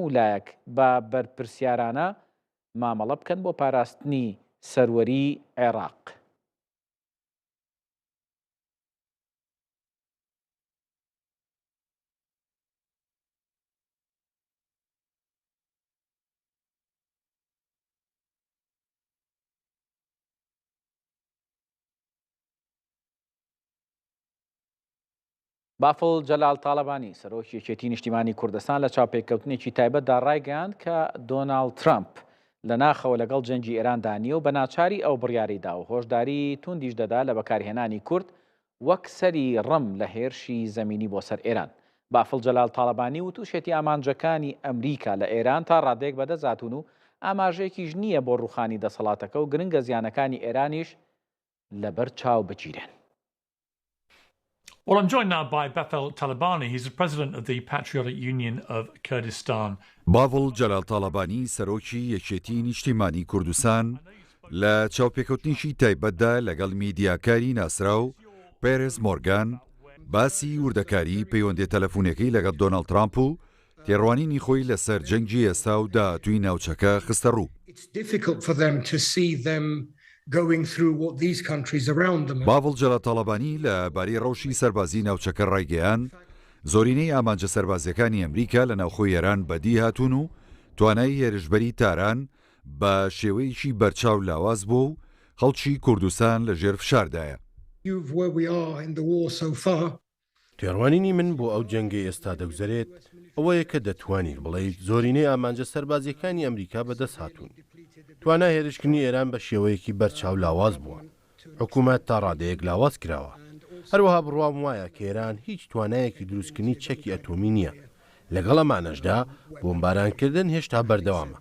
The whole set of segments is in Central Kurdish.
وولایەک بە بەرپرسیارانە مامەڵە بکەن بۆ پاراستنی سەروەری عێراق. بافڵ جەلال تاڵەبانی سەرۆکی یەکێتی نیشتیمانی کوردستان لە چاوپێککەوتنێکی تایبەتدا ڕایگەیاند کە دۆناڵد ترامپ لە ناخەوە لەگەڵ جەنگی ئێراندا نییە و بە ناچاری ئەو بڕیاریدا و هۆشداری توندیش دەدا لە بەکارهێنانی کورد وەک سەری ڕم لە هێرشی زەمینی بۆ سەر ئێران. بافڵ جەلال تاڵەبانی و تووشێتی ئامانجەکانی ئەمریکا لە ئێران تا ڕادێک بەدەزاتون و ئاماژەیەکیش نییە بۆ ڕوخانی دەسەڵاتەکە و گرنگە زیانەکانی ئێرانیش لەبەر چاو بگیرێن. Well, I'm joined now by Bafel Talabani. He's the president of the Patriotic Union of Kurdistan. باڤڵ جەلال تاڵەبانی سەرۆکی یەکێتی نیشتیمانی کوردستان لە چاوپێکەوتنیشی تایبەتدا لەگەڵ میدیاکاری ناسرا و پێرز مۆرگان باسی وردەکاری پەیوەندی تەلەفۆنەکەی لەگەڵ دۆناڵد ترامپ و تێڕوانینی خۆی لەسەر جەنگی ئێستا و داهاتووی ناوچەکە خستە ڕوو. باڤڵ جەلال تاڵەبانی لەبارەی ڕەوشی سەربازی ناوچەکە ڕایگەیاند زۆرینەی ئامانجە سەربازیەکانی ئەمریکا لە ناوخۆی ئێران بەدی هاتوون و توانای هێرشبەری تاران بە شێوەیەکی بەرچاو لاواز بوو و خەڵکی کوردستان لەژێر فشاردایە. تێڕوانینی من بۆ ئەو جەنگی ئێستا دەگوزارێت ئەوەیە کە دەتوانین بڵێ زۆرینەی ئامانجە سەربازیەکانی ئەمریکا بەدەست هاتوون. توانای هێرشکردنی ئێران بە شێوەیەکی بەرچاو لاواز بووە. حکوومەت تا ڕادەیەک لاواز کراوە. هەروەها بڕوام وایە کە ئێران هیچ توانایەکی دروستکردنی چەکی ئەتۆمی نییە. لەگەڵ ئەمانەشدا بۆمبارانکردن هێشتا بەردەوامە.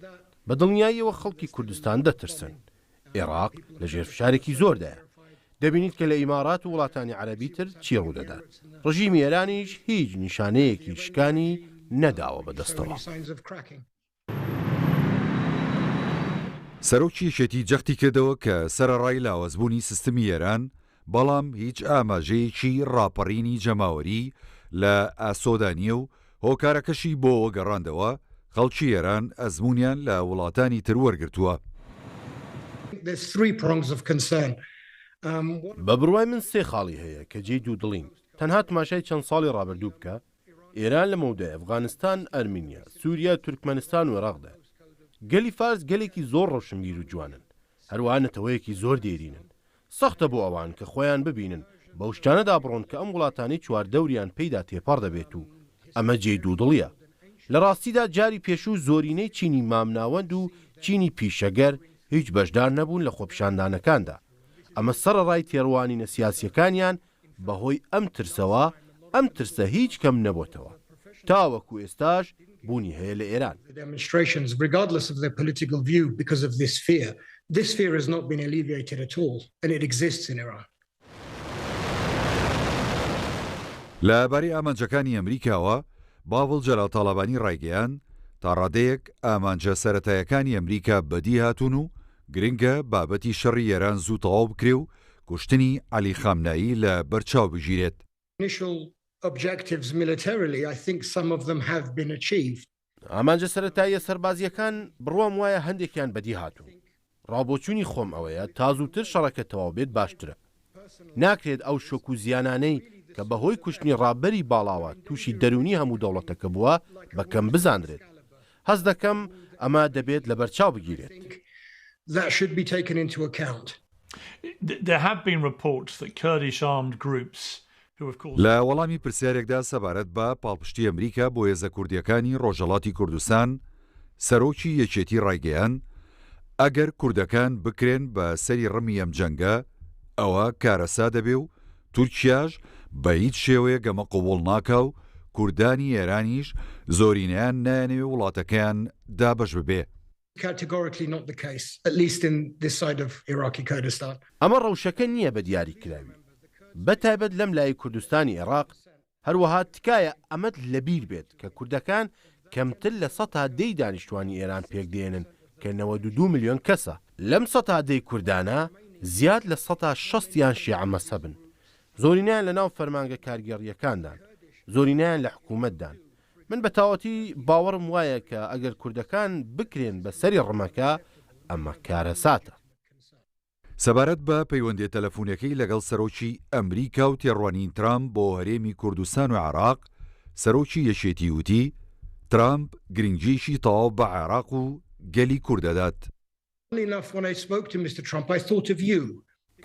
بە دڵنیاییەوە خەڵکی کوردستان دەترسن. عێراق لە ژێر فشارێکی زۆردایە. دەبینیت کە لە ئیمارات و وڵاتانی عەرەبی تر چی ڕوودەدات. ڕژیمی ئێرانیش هیچ نیشانەیەکی شکانی نەداوە بەدەستەوە. سەرۆکی یەکێتی جەختی کردەوە کە سەرەڕای لاوازبوونی سیستمی ئێران بەڵام هیچ ئاماژەیەکی ڕاپەڕینی جەماوەری لە ئاسۆدانیە و هۆکارەکەشی بۆەوە گەڕاندەوە خەڵکی ئێران ئەزمونیان لە وڵاتانی تر وەرگرتووە. بە بڕوای من سێ خاڵی هەیە کە جێی دوو دڵین تەنها تماشای چەند ساڵی ڕابردوو بکە ئێران لە مەودای ئەفغانستان، ئەرمینیا، سووریا، تورکمەنستان و عێراقدا گەلی فارس گەلێکی زۆر ڕەوشنبیر و جوانن، هەروەها نەتەوەیەکی زۆر دێرینن. سەختە بۆ ئەوان کە خۆیان ببینن بەو شتانەدا بڕۆن کە ئەم وڵاتانی چواردەوریان پێیدا تێپەڕ دەبێت و ئەمە جێی دوو دڵیە. لە ڕاستیدا جاری پێشوو زۆرینەی چینی مامناوەند و چینی پیشەگەر هیچ بەشدار نەبوون لە خۆپیشاندانەکاندا. ئەمە سەرەڕای تێڕوانینە سیاسیەکانیان بەهۆی ئەم ترسەوە ئەم ترسە هیچ کەم نەبووتەوە. تاوەکو ئێستاش بوونی هەیە لە ئێران. لەبارەی ئامانجەکانی ئەمریکاوە باڤڵ جەلال تاڵەبانی ڕایگەیاند تا ڕادەیەک ئامانجە سەرەتایەکانی ئەمریکا بەدی هاتوون و گرنگە بابەتی شەڕی ئێران زوو تەواو بکرێ و کوشتنی عەلی خامنایی لە بەرچاو بژیرێت. ئامانجە سەرەتاییە سەربازیەکان بڕوام وایە هەندێکیان بەدی هاتوون. ڕابۆچوونی خۆم ئەوەیە تا زووتر شەڕەکە تەواو بێت باشترە. ناکرێت ئەو شۆک و زیانانەی کە بەهۆی کوشتنی ڕابەری باڵاوە تووشی دەرونی هەموو دەوڵەتەکە بووە بەکەم بزانرێت. هەست دەکەم ئەمە دەبێت لە بەرچاو بگیرێت. That should be taken into account. There have been reports that Kurdish armed groups who have caused لە وەڵامی پرسیارێکدا سەبارەت بە پاڵپشتی ئەمریکا بۆ هێزە کوردیەکانی ڕۆژهەڵاتی کوردستان سەرۆکی یەکێتی ڕایگەیاند ئەگەر کوردەکان بکرێن بە سەری ڕمی ئەم جەنگە ئەوە کارەسا دەبێ و تورکیاش بە هیچ شێوەیە گەمە قوبوڵ ناکا و کوردانی ئێرانیش زۆرینەیان نایەنێ وڵاتەکەیان دابەش ببێ. ئەمە ڕەوشەکە نییە بە دیاری کراوی. بەتایبەت لەم لای کوردستانی عێراق هەروەها تکایە ئەمەد لەبیر بێت کە کوردەکان کەمتر لە ١٠٠ دانیشتوانی ئێران پێک دێنن کە 92 ملیۆن کەسە. لەم ١٠٠ کوردانە زیاد لە ١٦٠یان شیعە مەسەبن. زۆرینیان لە ناو فەرمانگە کارگێڕیەکاندان، زۆرینیان لە حکوومەتدان. من بەتاوەتی باوەڕم وایە کە ئەگەر کوردەکان بکرێن بە سەری ڕمەکە ئەمە کارە ساتە. سەبارەت بە پەیوەندی تەلەفۆنەکەی لەگەڵ سەرۆکی ئەمریکا و تێڕوانین ترامپ بۆ هەرێمی کوردستان و عێراق، سەرۆکی یەکێتی وتی ترامپ گرنگجیشی تەواو بە عێراق و گەلی کوردەدات.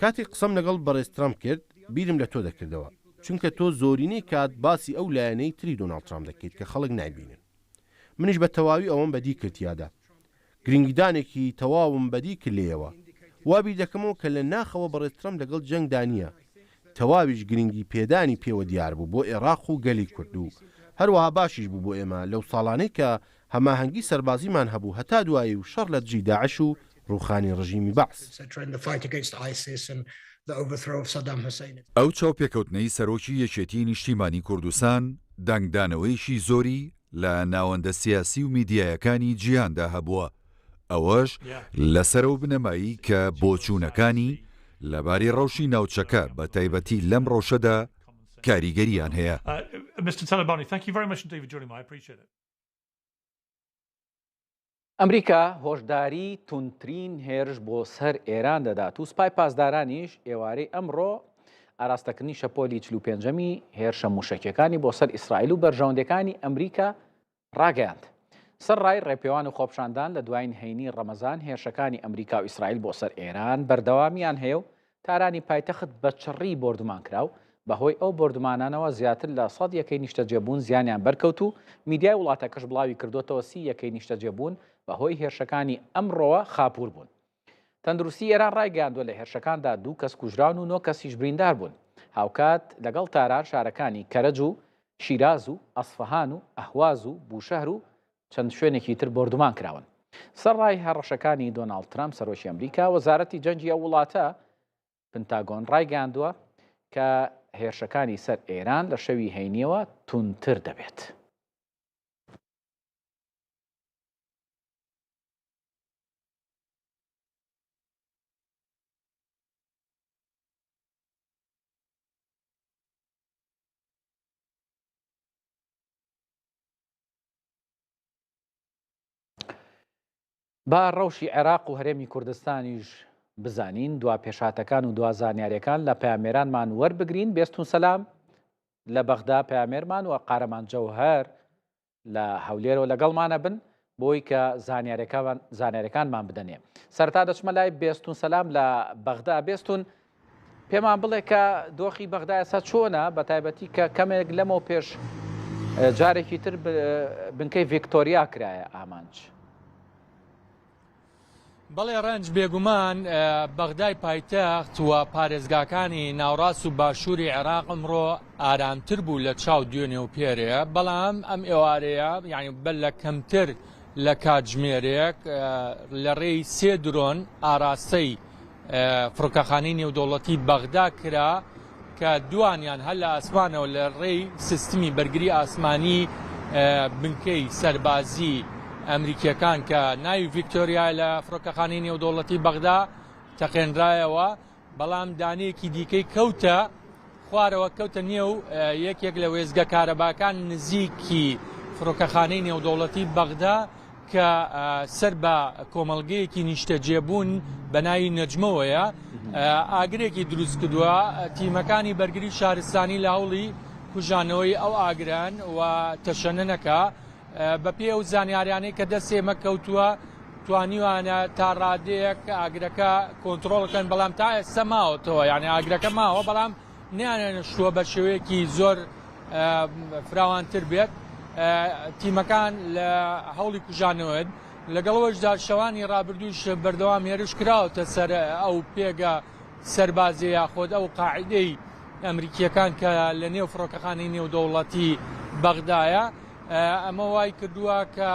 کاتی قسەم لەگەڵ بەڕێز ترامپ کرد بیرم لە تۆ دەکردەوە، چونکە تۆ زۆرینەی کات باسی ئەو لایەنەی تری دۆناڵد ترامپ دەکەیت کە خەڵک نایبینن. منیش بە تەواوی ئەوەم بەدی کردیادا، گرنگدانێکی تەواوم بەدی کرد لێەوە. وابی دەکەمەوە کە لە ناخەوە بەڕێز ترامپ لەگەڵ جەنگدا نییە، تەواویش گرنگی پێدانی پێوە دیار بوو بۆ عێراق و گەلی کورد و هەروەها باشیش بوو بۆ ئێمە لەو ساڵانەی کە هەماهەنگی سەربازیمان هەبوو هەتا دوایی و شەڕ لە دژی داعش و ڕوخانی ڕژیمی بەعس. ئەو چاوپێکەوتنەی سەرۆکی یەکێتی نیشتیمانی کوردستان دەنگدانەوەیشی زۆری لە ناوەندە سیاسی و میدیایەکانی جیهاندا هەبووە، ئەوەش لەسەر و بنەمایی کە بۆچوونەکانی لەبارەی ڕەوشی ناوچەکە بە تایبەتی لەم ڕەوشەدا کاریگەریان هەیە. ئەمریکا هۆشداری تونترین هێرش بۆ سەر ئێران دەدات و سوپای پاسدارانیش ئێوارەی ئەمڕۆ ئاراستەکردنی شەپۆلی 45ەمی هێرشە موشەکیەکانی بۆ سەر ئیسرائیل و بەرژەوەندەکانی ئەمریکا ڕاگەیاند. سەرڕای ڕێپێوان و خۆپشاندان لە دوایین هەینی ڕەمەزان هێرشەکانی ئەمریکا و ئیسرائیل بۆ سەر ئێران بەردەوامیان هەیە و تارانی پایتەخت بە چڕی بردومان کراو. بەهۆی ئەو بردومانانەوە زیاتر لە 100 یەکەی نیشتەجێبوون زیانیان بەرکەوت و میدیای وڵاتەکەش بڵاوی کردوتەوە 30 یەکەی نیشتەجێبوون بەهۆی هێرشەکانی ئەمڕۆوە خاپوور بوون. تەندروستی ئێران ڕایگەیاندووە لە هێرشەکاندا 2 کەس کوژراون و 9 کەسیش بریندار بوون. هاوکات لەگەڵ تاران شارەکانی کەرەج و شیراز و ئەسفەهان و ئەهواز و بوشەهر و چەند شوێنێکی تر بردومان کراون. سەرڕای هەڕەشەکانی دۆناڵد ترامپ سەرۆکی ئەمریکا، وەزارەتی جەنگی ئەو وڵاتە پنتاگۆن ڕایگەیاندووە کە هێرشەکانی سەر ئێران لە شەوی هەینیەوە تونتر دەبێت. با ڕەوشی عێراق و هەرێمی کوردستانیش بزانین، دوا پێشاتەکان و دوا زانیاریەکان لە پەیامێرانمان وەربگرین. بێستون سەلام لە بەغدا پەیامێرمان و قارەمان جەوهەر لە هەولێرەوە لەگەڵمانە بن بۆی کە زانیاریەکانمان بدەنێ. سەرتا دەچمە لای بێستون سەلام لە بەغدا. بێستون پێمان بڵێ کە دۆخی بەغدا ئێستا چۆنە، بە تایبەتی کە کەمێک لەمەوە پێش جارێکی تر بنکەی ڤیکتۆریا کرایە ئامانج. بەڵێ ڕەنج بێگومان بەغدای پایتەخت و پارێزگاکانی ناوڕاست و باشووری عێراق ئەمڕۆ ئارامتر بوو لە چاو دوێنێ و پێرەیە، بەڵام ئەم ئێوارەیە یعنی بەل لە کەمتر لە کاتژمێرێک لە ڕێی 3 درۆن ئاراستەی فڕۆکەخانەی نێودەوڵەتی بەغدا کرا کە دوانیان هەر لە ئاسمانەوە لە ڕێی سیستمی بەرگری ئاسمانی بنکەی سەربازی ئەمریکیەکان کە ناوی ڤیکتۆریا لە فڕۆکەخانەی نێودەوڵەتی بەغدا تەقێنرایەوە، بەڵام دانەیەکی دیکەی کەوتە خوارەوە، کەوتە نێو یەکێک لە وێزگە کارەباکان نزیکی فڕۆکەخانەی نێودەوڵەتی بەغدا کە سەر بە کۆمەڵگەیەکی نیشتەجێبوون بە ناوی نەجمەوەیە ئاگرێکی دروست کردووە. تیمەکانی بەرگری شارستانی لە هەوڵی کوژانەوەی ئەو ئاگران و تەشەننەکە بە پێ و زانیاریانەی کە دەستێمە کەوتووە توانیوانە تا ڕادەیەک ئاگرەکە کۆنتترۆڵەکەن، بەڵام تا ئێستا ماوەتەوە، یعنی ئاگرەکە ماوە بەڵام نیانێنشتووە بە شێوەیەکی زۆر فراوانتر بێت. تیمەکان لە هەوڵی کوژانەوەن لەگەڵەوەشدا شەوانی ڕابردووش بەردەوام هێرش کراوەتە سەر ئەو پێگە سەربازی یاخۆد ئەو قاعدەی ئەمریکیەکان کە لە نێو فڕۆکەخانەی نێودەوڵەتی بەغدایە. ئەمە وای کردووە کە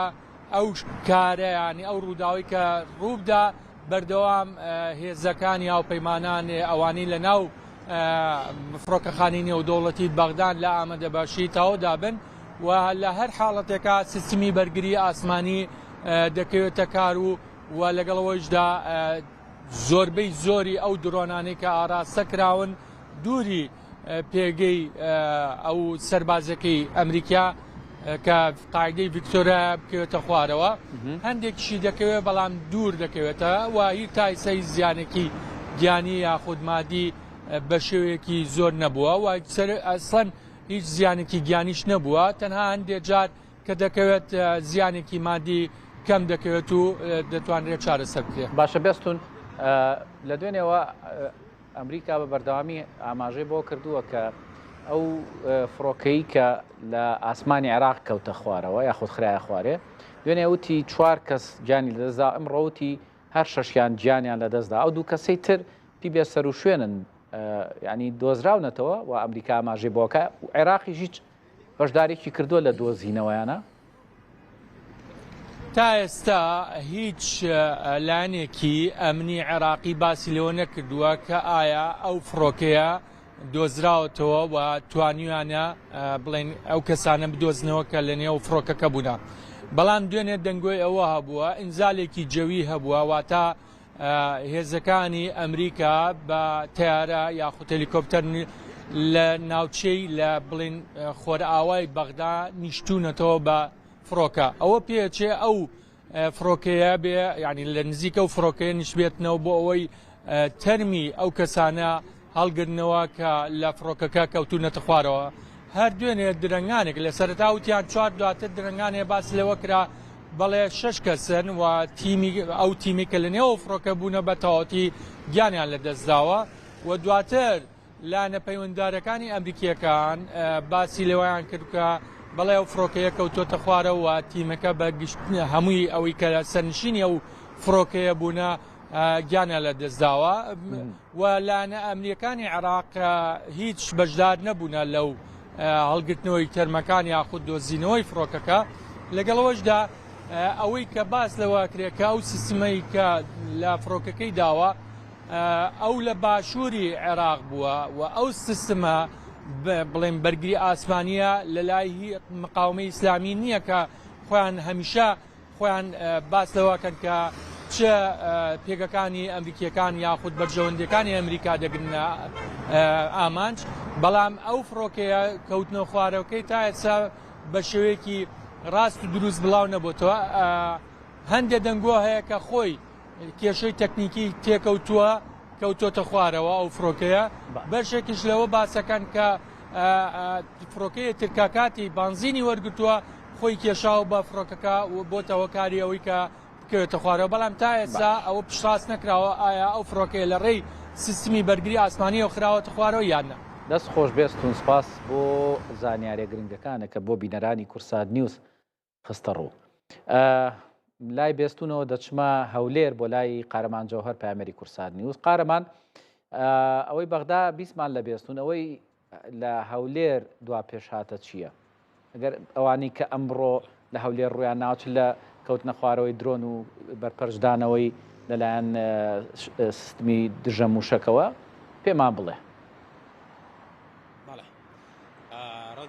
ئەو کارە ینی ئەو ڕووداوی کە ڕووبدا بەردەوام هێزەکانی هاوپەیمانان ئەوانەی لە ناو فڕۆکەخانەی نێودەوڵەتی بەغدان لە ئامادەباشی تاوەدا بن و لە هەر حاڵەتێکە سیستمی بەرگری ئاسمانی دەکەوێتە کار و لەگەڵەوەیشدا زۆربەی زۆری ئەو درۆنانەی کە ئاراستە کراون دووری پێگەی ئەو سەربازەکەی ئەمریکا کە قاعدەی ڤیکتۆریا بکەوێتە خوارەوە هەندێکیشی دەکەوێت بەڵام دوور دەکەوێتە و هیچ تایسەی زیانێکی گیانی یاخود مادی بە شێوەیەکی زۆر نەبووە و ئەسڵەن هیچ زیانێکی گیانیش نەبووە تەنها هەندێک جار کە دەکەوێت زیانێکی مادی کەم دەکەوێت و دەتوانرێت چارەسەر بکرێت. باشە بێستون لە دوێنێەوە ئەمریکا بە بەردەوامی ئاماژەی بۆ کردووە کە ئەو فڕۆکەی کە لە ئاسمانی عێراق کەوتە خوارەوە یاخود خرایە خوارێ دوێنێ وتی 4 کەس گیانی لەدەستدا ئەمڕۆوتی هەر 6یان گیانیان لەدەستدا ئەو 2 کەسەی تر پی بێ سەر و شوێنن ینی دۆزراونەتەوە و ئەمریکا ئاماژەی بۆکە و عێراقی هیچ بەشدارێکی کردووە لە دۆزینەوەیانە تا ئێستا هیچ لایەنێکی ئەمنی عێراقی باسی لەوە نەکردووە کە ئایا ئەو فڕۆکەیە دۆزراوەتەوە و توانیوانە بڵێن ئەو کەسانە بدۆزنەوە کە لە نێو فڕۆکەکە بوونا بەڵام دوێنێ دەنگۆی ئەوە هەبووە ئینزالێکی جەوی هەبووە واتە هێزەکانی ئەمریکا بە تیارە یاخود هێلیکۆپتەر لە ناوچەی لە بڵێن خۆرئاوای بەغدا نیشتونەتەوە بە فڕۆکە ئەوە پێچێ ئەو فڕۆکەیە بێ ینی لە نزیکە و فڕۆکەیە نیشبێتنەوە بۆ ئەوەی تەرمی ئەو کەسانە هەڵگرنەوە کە لە فڕۆکەکە کەوتونەتە خوارەوە هەر دوێنێ درەنگانێک لە سەرتا وتیان 4 دواتر درەنگانێ باس لەوە کرا بەڵێ 6 کەسن و ئەو تیمی کە لە نێو فڕۆکە بوونە بە تەواوەتی گیانیان لەدەستداوە و دواتر لاەنە پەیوەنددارەکانی ئەمریکیەکان باسی لەوەیان کرد کە بەڵێ ئەو فڕۆکەیە کەوتۆتە خوارەوە تیمەکە بە هەمووی ئەوەی کە سەرنشینی ئەو فڕۆکەیە بوونە گیانە لە دەستداوە و لاەنە ئەمریکانی عێراق هیچ بەشدار نەبوونە لەو هەڵگرتنەوەی تەرمەکان یاخود دۆزینەوەی فڕۆکەکە لەگەڵەوەشدا ئەوەی کە باس لەوە کرێکە ئەو سیستمەی کە لە فڕۆکەکەی داوە ئەو لە باشووری عێراق بووە و ئەو سیستمە بڵێن بەرگری ئاسمانیە لە لای مقاومەی ئیسلامی نییە کە خۆیان هەمیشە خۆیان باس لەوەکەن کە چه پێگەکانی ئەمریکیەکان یاخود بەرژەوەندەکانی ئەمریکا دەگرنە ئامانج بەڵام ئەو فڕۆکەیە کەوتنەوە خوارەوەکەی تا ئێستا بە شێوەیەکی ڕاست و دروست بڵاو نەبووتەوە هەندێک دەنگۆ هەیە کە خۆی کێشەی تەکنیکی تێکەوتووە کەوتۆتە خوارەوە ئەو فڕۆکەیە بەشێکیش لەوە باسەکەن کە فڕۆکەیە ترکاکاتی بانزینی وەرگتووە خۆی کێشاو بە فڕۆکەکە و بۆتەوە کاری ئەوەی کە بکەوێتە خوارەوە بەڵام تا ئێستا ئەوە پشتڕاست نەکراوە ئایا ئەو فڕۆکەیە لە ڕێی سیستمی بەرگری ئاسمانی و خراوەتە خوارەوە یانە دەست خۆش بێستون سپاس بۆ زانیاریە گرنگەکانە کە بۆ بینەرانی کورسات نیوز خستە ڕوو لای بێستونەوە دەچمە هەولێر بۆ لای قارەمان جەوهەر پامەری کورسات نیوز قارەمان ئەوەی بەغدا بیسمان لە بێستون ئەوەی لە هەولێر دوا پێشهاتە چییە ئەگەر ئەوانی کە ئەمڕۆ لە هەولێر ڕویان ناوچ لە کەوتنە خوارەوەی درۆن و بەرپەرشدانەوەی لەلایەن سیستمی دژە موشەکەوە پێمان بڵێ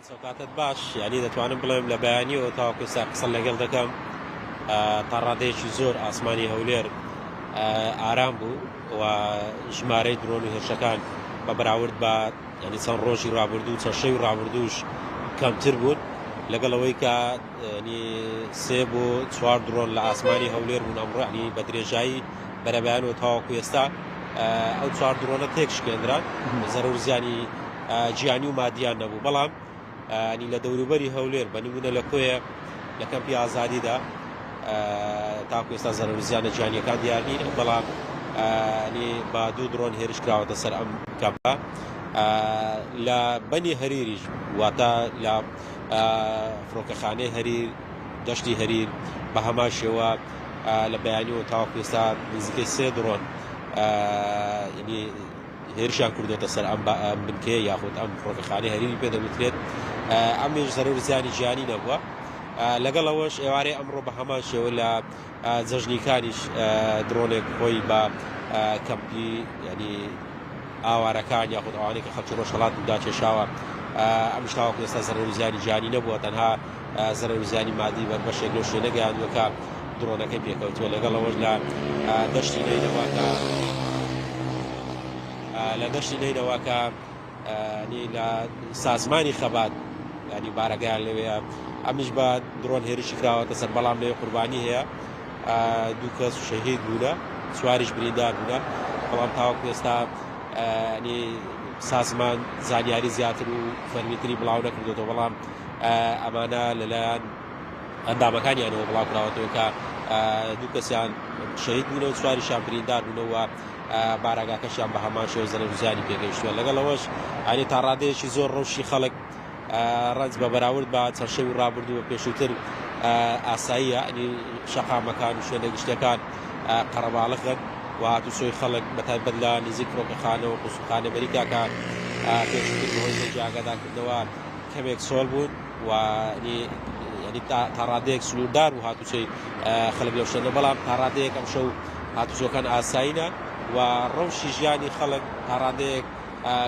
سەوکاتت باش یعنی دەتوانم بڵێم لە بەیانیەوە تاواکو قسە لەگەڵ دەکەم تا ڕادەیەکی زۆر ئاسمانی هەولێر ئارام بوو و ژمارەی درۆن و هێرشەکان بە بەراورد بە ینی چەند ڕۆژی ڕابردوو چەند شەوی ڕابردووش کەمتر بوون لەگەڵەوەی کە سێ بۆ 4 درۆن لە ئاسمانی هەولێر بوون ئەمڕۆ ینی بە درێژایی بەرەبەیانەوە تاواکو ئێستا ئەو 4 درۆنە تێک شکێنران زەرەر زیانی جیانی و مادیان نەبوو بەڵام نی لە دەوروبەری هەولێر بە نمونە لە کۆیە لە کەمپی ئازادیدا تاکو ئێستا زەرەرزیانە جیانیەکان دیارنی بەڵام با 2 درۆن هێرش کراوەتە سەر ئەم کەمپە لە بەنی هەریریش واتە لە فڕۆکەخانەی هەریر دەشتی هەریر بە هەمان شێوە لە بەیانیەوە تاوەکو ئێستا نزیکەی 3 درۆن هێرشیان کردێتە سەر ئەم بنکەیە یاخود ئەم فڕۆکەخانەی هەریری پێ دەوترێت ئەمیش زەرەرزیانی جیانی نەبووە لەگەڵەوەش ئێوارەی ئەمڕۆ بە هەمان شێوە لە جەژنیکانیش درۆنێک خۆی بە کەمپی ینی ئاوارەکان یاخود ئەوانەی کە خەڵکی ڕۆژهەڵات داکێشاوە ئەمیش تاوەکو ئێستا زەرەرزیانی جیانی نەبووە تەنها زەرەرزیانی مادی بەربەشێک لەو شوێنە گەیاندووە درۆنەکەی پێکەوتووە لەگەڵەوەش لە دەشتی نینەوە کە لە سازمانی خەبات ینی بارەگەیان لەوەیە ئەمیش بە درۆن هێرشی کراوەتە سەر بەڵام لێ قوربانی هەیە 2 کەس شەهید بوونە سواریش بریندار بوونە بەڵام تاوەکو ئێستا سازمان زانیاری زیاتر و فەرمیتری بڵاو نەکردێتەوە بەڵام ئەمانە لەلایەن ئەندامەکانیانەوە بڵاو کراوەتەوە کە 2 کەسیان شەهید بوونەوە سواریشیان بریندار بوونەوە باراگاکەشیان بە هەمان شێوە زەرەرزیانی پێگەیشتووە لەگەڵەوەش ئەنی تا ڕادەیەکی زۆر ڕەوشی خەڵک ڕەنج بە بەراورد بە چەند شەوی ڕابردووە پێشووتر ئاساییە ئەنی شەقامەکان و شوێنە گشتەکان قەرەباڵغن و هاتوچۆی خەڵک بەتایبەت لە نزیک فڕۆکەخانە و قوسوخانە ئەمریکا کە پێشووتر بەهۆی زەرجی ئاگادارکردنەوە کەمێک سۆڵ بوون و تا ڕادەیەک سنووردار و هاتوچەی خەڵک لەو شوێنە بەڵام تا ڕادەیەک ئەم شەو هاتوچۆکان ئاسایینە و ڕەوشی ژیانی خەڵک تا ڕادەیەک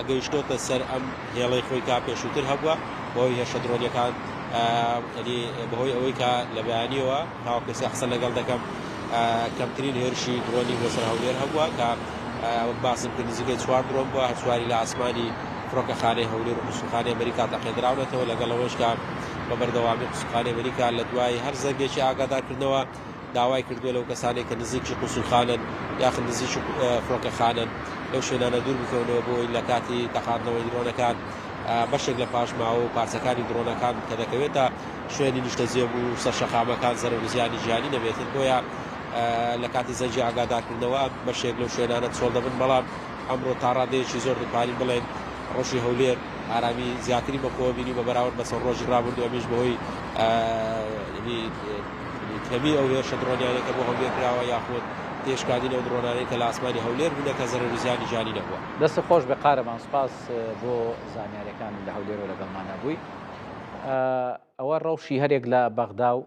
گەیشتۆتە سەر ئەم هێڵەی خۆی کا پێشووتر هەبووە بۆی هێرشە درۆنیەکان بەهۆی ئەوەی کە لە بەیانیەوە هاوکەسی قسە لەگەڵ دەکەم کەمترین هێرشی درۆنی بۆ سەر هەولێر هەبووە کە وەک باسم کرد نزیکەی 4 درۆن بووە هەسواری لە ئاسمانی فڕۆکەخانەی هەولێر و قوسوخانەی ئەمریکا تەقێدراونەتەوە لەگەڵەوەش کە بە بەردەوامی قوسوخانەی ئەمریکا لە دوای هەر زەنگێکی ئاگادارکردنەوە داوای کردووە لەو کەسانێک کە نزیکی قوسوخانن یاخن نزیکی فڕۆکەخانن لەو شوێنانە دوور بکەونەوە بۆی لە کاتی تەقاندنەوەی درۆنەکان بەشێک لە پاشماوە و پارچەکانی درۆنەکان کە دەکەوێتە شوێنی نیشتەجێب و سەرشەقامەکان زەرەر و زیانی ژیانی نەبێتن بۆیە لە کاتی زەنجی ئاگادارکردنەوە بەشێک لەو شوێنانە چۆڵ دەبن بەڵام ئەمڕۆ تا ڕادەیەکی زۆر دەتوانین بڵێن ڕۆژی هەولێر ئارامی زیاتری بەخۆوە بینی بە بەراورد بە چەند ڕۆژی ڕابردووە ئەمیش بەهۆی کەمی ئەو هێرشە درۆنیانێک کە بۆ هەولێر کراوە یاخود تێشکاندنەوە درۆنانەی کە لە ئاسمانی هەولێر بوونە کە زەرەر و زیانی ژیانی نەبووە. دەست خۆش بە قارەمان سوپاس بۆ زانیاریەکان لە هەولێرەوە لەگەڵمان هەبووی. ئەوە ڕەوشی هەرێک لە بەغدا و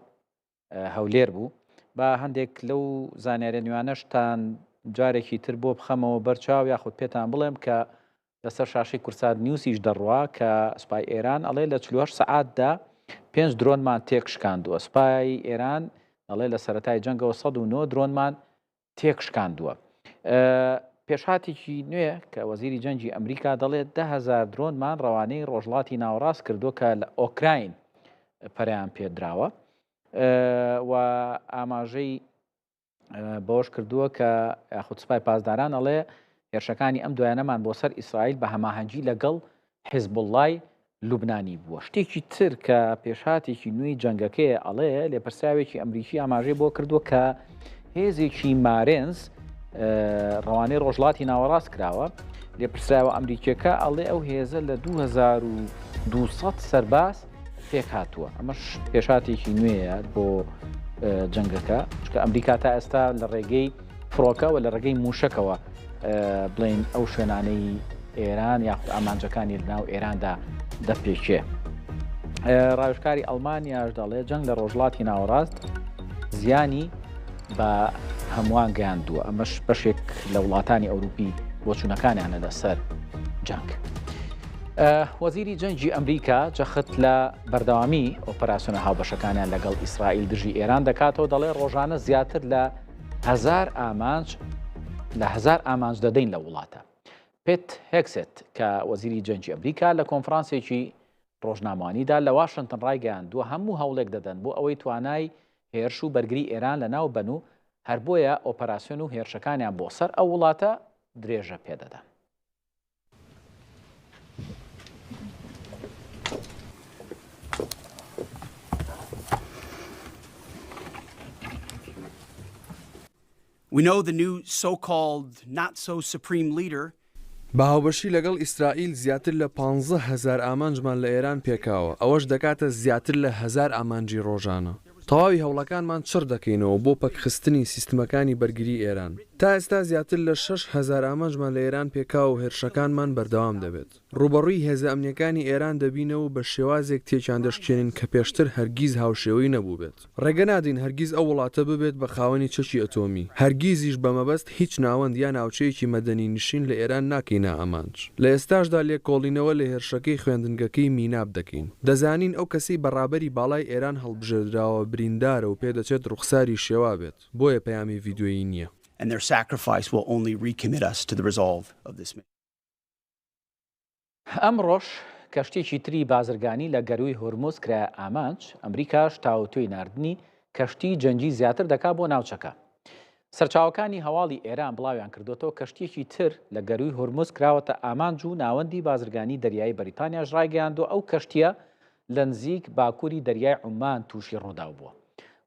هەولێر بوو بە هەندێک لەو زانیاریە نوێنەشتان جارێکی تر بۆ بخەمەوە بەرچاو یاخود پێتان بڵێم کە لەسەر شاشەی کورسات نیوسیش دەڕوا کە سوپای ئێران ئەڵێ لە 48 سەعاتدا 5 درۆنمان تێکشکاندووە. سوپای ئێران ئەڵێ لە سەرەتای جەنگەوە 109 درۆنمان تێکشکاندووە. پێشهاتێکی نوێ کە وەزیری جەنگی ئەمریکا دەڵێت 10,000 درۆنمان ڕەوانەی ڕۆژڵاتی ناوەڕاست کردو کە لە ئۆکراین پەریان پێدراوە و ئاماژەی بەوەش کردووە کە یاخود سوپای پاسداران ئەڵێ هێرشەکانی ئەم دوایانەمان بۆ سەر ئیسرائیل بە هەماهەنگی لەگەڵ حیزبوڵڵای لوبنانی بووە. شتێکی تر کە پێشهاتێکی نوێی جەنگەکەیە ئەڵێ لێپرسراوێکی ئەمریکی ئاماژەی بۆ کردووە کە هێزێکی مارێنز ڕەوانەی ڕۆژڵاتی ناوەڕاست کراوە. لێپرسراوە ئەمریکیەکە ئەڵێ ئەو هێزە لە 2200 سەرباز پێک هاتووە. ئەمەش پێشاتێکی نوێیە بۆ جەنگەکە چکە ئەمریکا تا ئێستا لە ڕێگەی فڕۆکەوە لە ڕێگەی موشکەوە بڵین ئەو شوێنانەی ئێران یاخود ئامانجەکانی لەناو ئێراندا دەپێکێ. ڕاوێژکاری ئەڵمانیاش دەڵێ جەنگ لە ڕۆژڵاتی ناوەڕاست زیانی بە هەمووان گەیاندووە. ئەمەش بەشێک لە وڵاتانی ئەوروپی بۆچوونەکانیانە لەسەر جەنگ. وەزیری جەنگی ئەمریکا جەخت لە بەردەوامی ئۆپەراسیۆنە هاوبەشەکانیان لەگەڵ ئیسرائیل دژی ئێران دەکاتەوە دەڵێ ڕۆژانە زیاتر لە 1000 ئامانج دەدەین لە وڵاتە. پێت هێکسێت کە وەزیری جەنگی ئەمریکا لە کۆنفرانسێکی ڕۆژنامەوانیدا لە واشنگتن ڕایگەیاندووە هەموو هەوڵێک دەدەن بۆ ئەوەی توانای هێرش و بەرگری ئێران لە ناو بن و هەر بۆیە ئۆپەراسیۆن و هێرشەکانیان بۆ سەر ئەو وڵاتە درێژە پێدەدەن. We know the new so-called not-so-supreme leader بە هاوبەشی لەگەڵ ئیسرائیل زیاتر لە 15,000 ئامانجمان لە ئێران پێکاوە. ئەوەش دەکاتە زیاتر لە 1000 ئامانجی ڕۆژانە. تەواوی هەوڵەکانمان چڕ دەکەینەوە بۆ پەکخستنی سیستمەکانی بەرگری ئێران. تا ئێستا زیاتر لە 6,000 ئامانجمان لە ئێران پێکاو و هێرشەکانمان بەردەوام دەبێت. ڕوبەڕووی هێزە ئەمنیەکانی ئێران دەبینەوە بە شێوازێک تێکیان دەشکێنین کە پێشتر هەرگیز هاوشێوەی نەبوو بێت. ڕێگە نادین هەرگیز ئەو وڵاتە ببێت بە خاوەنی چەکی ئەتۆمی. هەرگیزیش بە مەبەست هیچ ناوەند یا ناوچەیەکی مەدەنی نشین لە ئێران ناکەینە ئامانج. لە ئێستاشدا لێکۆڵینەوە لە هێرشەکەی خوێندنگەکەی میناب دەکەین. دەزانین ئەو کەسی بەڕابەری باڵای ئێران هەڵبژێردراوە بریندارە و پێدەچێت ڕوخساری شێوا بێت. بۆیە پەیامی ڤیدیۆیی نییە. and their sacrifice will only recommit us to the resolve of this mission. ئەمڕۆژ کەشتێکی تری بازرگانی لە گەروی هورموز کرا ئامانج، ئەمریکاش تاوتوێی ناردنی کەشتی جەنگی زیاتر دەکا بۆ ناوچەکە. سەرچاوەکانی هەواڵی ئێران بڵاویان کردوتەوە کەشتێکی تر لە گەروی هورموز کراوەتە ئامانج و ناوەندی بازرگانی دەریایی بەریتانیاش ڕایگەیاندووە ئەو کەشتیە لە نزیک باکووری دەریای عومان تووشی ڕووداو بووە.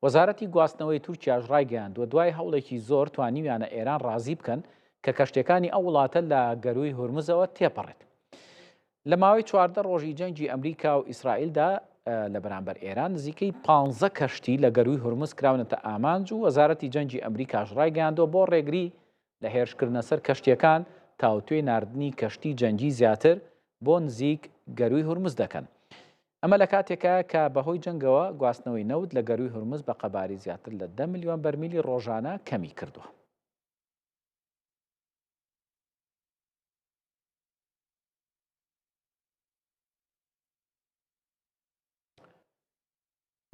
وەزارەتی گواستنەوەی تورکیاش ڕایگەیاندووە دوای هەوڵێکی زۆر توانیویانە ئێران ڕازی بکەن کە کەشتەکانی ئەو وڵاتە لە گەروی هورموزەوە تێپەڕێت. لە ماوەی 14 ڕۆژی جەنگی ئەمریکا و ئیسرائیلدا لە بەرامبەر ئێران نزیکەی 15 کەشتی لە گەروی هورموز کراونەتە ئامانج و وەزارەتی جەنگی ئەمریکاش ڕایگەیاندووە بۆ ڕێگری لە هێرشکردنە سەر کەشتیەکان تاوتوێی ناردنی کەشتی جەنگی زیاتر بۆ نزیک گەروی هورموز دەکەن. ئەمە لە کاتێکە کە بەهۆی جەنگەوە گواستنەوەی نەوت لە گەروی هورموز بە قەباری زیاتر لە 10 ملیۆن بەرمیلی ڕۆژانە کەمی کردووە.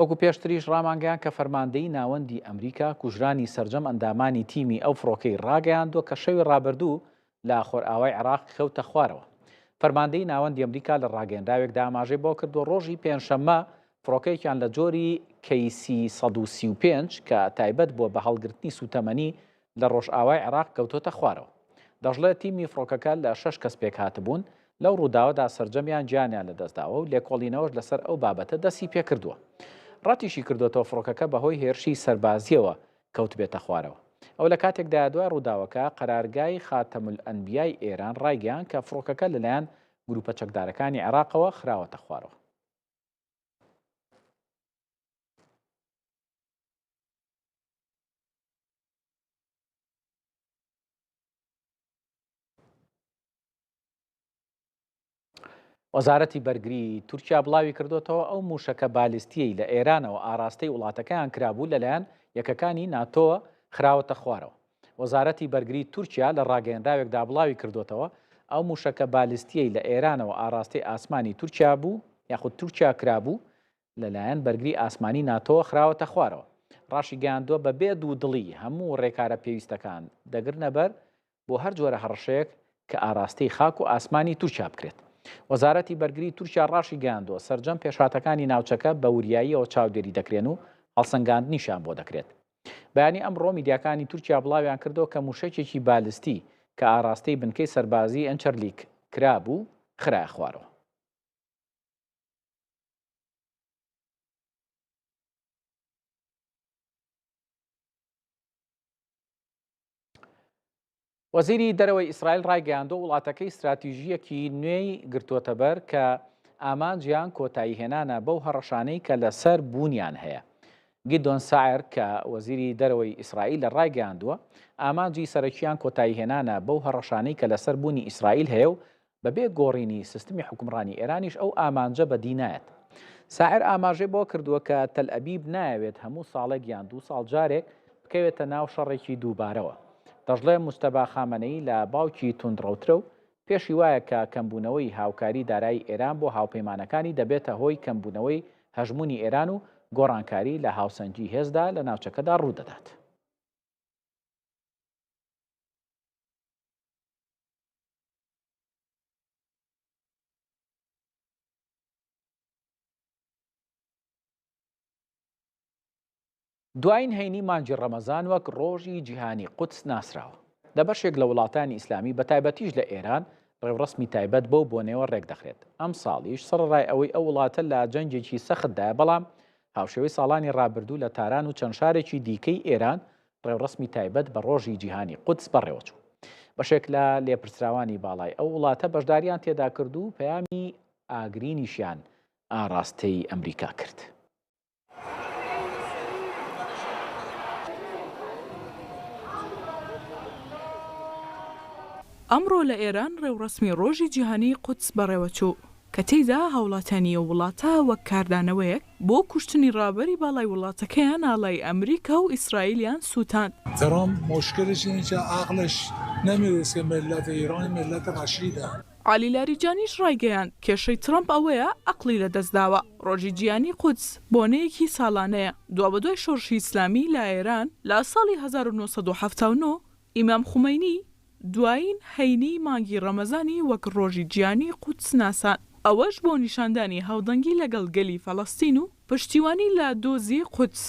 وەکو پێشتریش ڕامانگەیان کە فەرماندەی ناوەندی ئەمریکا کوژرانی سەرجەم ئەندامانی تیمی ئەو فڕۆکەی ڕاگەیاندووە کە شەوی ڕابردوو لە خۆرئاوای عێراق کەوتە خوارەوە. فەرماندەی ناوەندی ئەمریکا لە ڕاگەیەندراوێکدا ئاماژەی بۆ کردو ڕۆژی پێنجشەممە فڕۆکەیەکیان لە جۆری کەیسی 135 کە تایبەت بووە بە هەڵگرتنی سوتەمەنی لە ڕۆژئاوای عێراق کەوتۆتە خوارەوە. دەژڵێت تیمی فڕۆکەکە لە 6 کەس پێک هاتبوون لەو ڕووداوەدا سەرجەمیان گیانیان لەدەستداوە و لێکۆڵینەوەش لەسەر ئەو بابەتە دەستی پێکردووە. ڕاتیشی کردوێتەوە فڕۆکەکە بەهۆی هێرشی سەربازیەوە کەوت بێتە خوارەوە. ئەو لە کاتێکدا دوای ڕووداوەکە قەرارگای خاتەمولئەنبیای ئێران ڕایگەیان کە فڕۆکەکە لەلایەن گروپە چەکدارەکانی عێراقەوە خراوەتە خوارەوە. وەزارەتی بەرگری تورکیا بڵاوی کردوتەوە ئەو موشەکە بالیستیەی لە ئێرانەوە ئاراستەی وڵاتەکەیان کرابوو لەلایەن یەکەکانی ناتۆوە خراوەتە خوارەوە. وەزارەتی بەرگری تورکیا لە ڕاگەیەندراوێکدا بڵاوی کردوتەوە ئەو موشەکە بالیستیەی لە ئێرانەوە ئاراستەی ئاسمانی تورکیا بوو یاخود تورکیا کرابوو لەلایەن بەرگری ئاسمانی ناتۆوە خراوەتە خوارەوە. ڕاشی گەیاندووە بە بێ دوودڵی هەموو ڕێکارە پێویستەکان دەگرنە بەر بۆ هەر جۆرە هەڕەشەیەک کە ئاراستەی خاک و ئاسمانی تورکیا بکرێت. وەزارەتی بەرگری تورکیا ڕاشی گەیاندووە سەرجەم پێشهاتەکانی ناوچەکە بە وریاییەوە چاودێری دەکرێن و هەڵسەنگاندنیشان بۆ دەکرێت. بەیانی ئەمڕۆ میدیاکانی تورکیا بڵاویان کردەوە کە موشەکێکی بالیستی کە ئاراستەی بنکەی سەربازی ئەنچەرلیک کرابوو خرایە خوارەوە. وەزیری دەرەوەی ئیسرائیل ڕایگەیاندووە وڵاتەکەی استراتیژیەکی نوێی گرتووەتە بەر کە ئامانجیان کۆتایی هێنانە بەو هەڕەشانەی کە لەسەر بوونیان هەیە. گیدۆن ساعر کە وەزیری دەرەوەی ئیسرائیل لە ڕایگەیاندووە ئامانجی سەرەکیان کۆتایی هێنانە بەو هەڕەشانەی کە لەسەر بوونی ئیسرائیل هەیە و بەبێ گۆڕینی سیستمی حکومڕانی ئێرانیش ئەو ئامانجە بەدینایەت. ساعر ئاماژەی بۆ کردووە کە تەل ئەبیب نایەوێت هەموو ساڵێک یان 2 ساڵ جارێک بکەوێتە ناو شەڕێکی دووبارەوە. دەژڵێ موستەفا خامنەئی لە باوکی توندڕەوترە و پێشی وایە کە کەمبوونەوەی هاوکاری دارایی ئێران بۆ هاوپەیمانەکانی دەبێتە هۆی کەمبوونەوەی هەژمونی ئێران و گۆڕانکاری لە هاوسەنگی هێزدا لە ناوچەکەدا ڕوودەدات. دوایین هەینی مانجی ڕەمەزان وەک ڕۆژی جیهانی قودس ناسراوە. لە بەشێک لە وڵاتانی ئیسلامی بە تایبەتیش لە ئێران ڕێوڕسمی تایبەت بۆ بۆنێوە ڕێک دەخرێت. ئەم ساڵیش سەرڕای ئەوەی ئەو وڵاتە لە جەنگێکی سەختدایە بەڵام هاوشێوەی ساڵانی ڕابردوو لە تاران و چەند شارێکی دیکەی ئێران ڕێوڕسمی تایبەت بە ڕۆژی جیهانی قودس بەڕێوەچوو. بەشێک لە لێپرسراوانی باڵای ئەو وڵاتە بەشداریان تێدا کرد و پەیامی ئاگرینیشیان ئاراستەی ئەمریکا کرد. ئەمڕۆ لە ئێران ڕێوڕسمی ڕۆژی جیهانی قودس بەڕێوەچوو کە تێیدا هاوڵاتیانیە وڵاتە وەک کاردانەوەیەک بۆ کوشتنی ڕابەری باڵای وڵاتەکەیان ئاڵای ئەمریکا و ئیسرائیلیان سووتاند. ترامپ مشکلش اینه که عقلش نمیرسه که ملت ایران ملت رشیده. علی لاریجانیش ڕایگەیاند کێشەی ترامپ ئەوەیە عەقڵی لەدەستداوە. ڕۆژی جیهانی قودس بۆنەیەکی ساڵانەیە. دوابەدوای شۆڕشی ئیسلامی لە ئێران لە ساڵی 1979 ئیمام خومەینی دوایین هەینی مانگی ڕەمەزانی وەک ڕۆژی جیهانی قودس ناسان. ئەوەش بۆ نیشاندانی هاودەنگی لەگەڵ گەلی فەڵەستین و پشتیوانی لە دۆزی قودس.